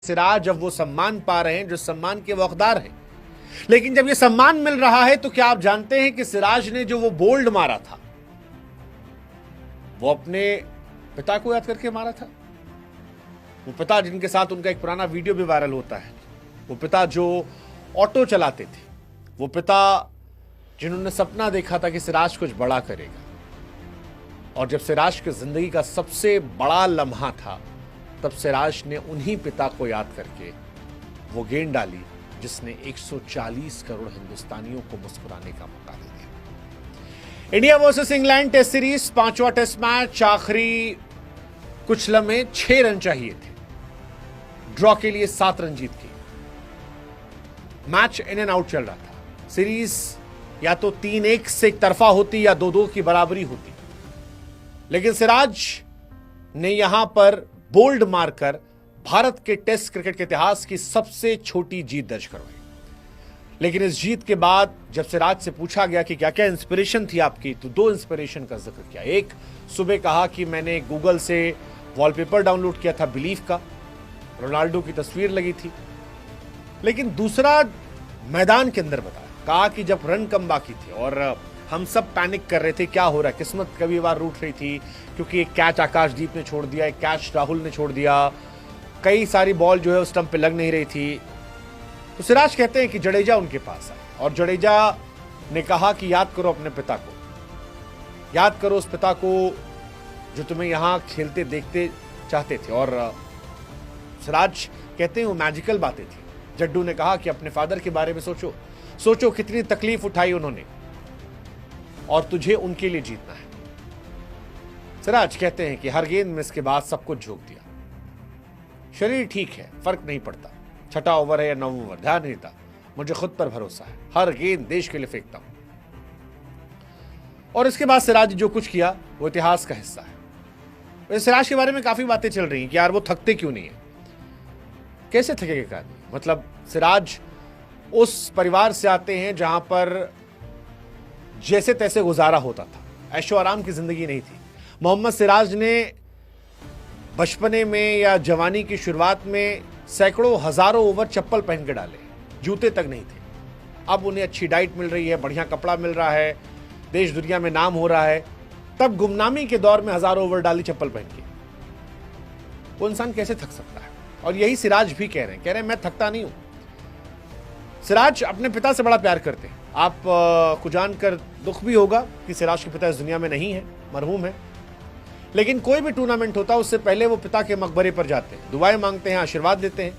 सिराज अब वो सम्मान पा रहे हैं जो सम्मान के वो हकदार हैं। लेकिन जब ये सम्मान मिल रहा है तो क्या आप जानते हैं कि सिराज ने जो वो बोल्ड मारा था वो अपने पिता को याद करके मारा था। वो पिता जिनके साथ उनका एक पुराना वीडियो भी वायरल होता है, वो पिता जो ऑटो चलाते थे, वो पिता जिन्होंने सपना देखा था कि सिराज कुछ बड़ा करेगा। और जब सिराज की जिंदगी का सबसे बड़ा लम्हा था तब सिराज ने उन्हीं पिता को याद करके वो गेंद डाली जिसने 140 करोड़ हिंदुस्तानियों को मुस्कुराने का मौका दे दिया। India versus England test series 5वां टेस्ट मैच, आखिरी कुछ लम्हे 6 रन चाहिए थे, ड्रॉ के लिए 7 रन जीत के मैच इन एंड आउट चल रहा था। सीरीज या तो 3-1 से एक तरफा होती या 2-2 की बराबरी होती, लेकिन सिराज ने यहां पर बोल्ड मारकर भारत के टेस्ट क्रिकेट के इतिहास की सबसे छोटी जीत दर्ज करवाई। लेकिन इस जीत के बाद जब सिराज से पूछा गया कि क्या क्या इंस्पिरेशन थी आपकी, तो 2 इंस्पिरेशन का जिक्र किया। एक, सुबह कहा कि मैंने गूगल से वॉलपेपर डाउनलोड किया था बिलीव का, रोनाल्डो की तस्वीर लगी थी। लेकिन दूसरा मैदान के अंदर बताया, कहा कि जब रन कम बाकी थे और हम सब पैनिक कर रहे थे, क्या हो रहा है, किस्मत कभी बार रूठ रही थी क्योंकि एक कैच आकाशदीप ने छोड़ दिया, एक कैच राहुल ने छोड़ दिया, कई सारी बॉल जो है उस स्टंप पे लग नहीं रही थी। तो सिराज कहते हैं कि जडेजा उनके पास आए और जडेजा ने कहा कि याद करो अपने पिता को, याद करो उस पिता को जो तुम्हें यहां खेलते देखते चाहते थे। और सिराज कहते हैं वो मैजिकल बातें थी। जड्डू ने कहा कि अपने फादर के बारे में सोचो, सोचो कितनी तकलीफ उठाई उन्होंने और तुझे उनके लिए जीतना है। सिराज कहते हैं कि हर गेंद में इसके बाद सब कुछ झोंक दिया, शरीर ठीक है, फर्क नहीं पड़ता, 6वां ओवर है या 9वां ओवर, ध्यान नहीं था, मुझे खुद पर भरोसा है, हर गेंद देश के लिए फेंकता हूं। और इसके बाद सिराज जो कुछ किया वो इतिहास का हिस्सा है। सिराज के बारे में काफी बातें चल रही हैं कि यार वो थकते क्यों नहीं है, कैसे थकेगा क्या नहीं। मतलब सिराज उस परिवार से आते हैं जहां पर जैसे तैसे गुजारा होता था, ऐशो आराम की जिंदगी नहीं थी। मोहम्मद सिराज ने बचपने में या जवानी की शुरुआत में सैकड़ों हजारों ओवर चप्पल पहन के डाले, जूते तक नहीं थे। अब उन्हें अच्छी डाइट मिल रही है, बढ़िया कपड़ा मिल रहा है, देश दुनिया में नाम हो रहा है, तब गुमनामी के दौर में हजारों ओवर डाली चप्पल पहन के। वो इंसान कैसे थक सकता है। और यही सिराज भी कह रहे हैं मैं थकता नहीं हूं। सिराज अपने पिता से बड़ा प्यार करते हैं। आप को जानकर दुख भी होगा कि सिराज के पिता इस दुनिया में नहीं है, मरहूम है। लेकिन कोई भी टूर्नामेंट होता है उससे पहले वो पिता के मकबरे पर जाते हैं, दुआएं मांगते हैं, आशीर्वाद देते हैं।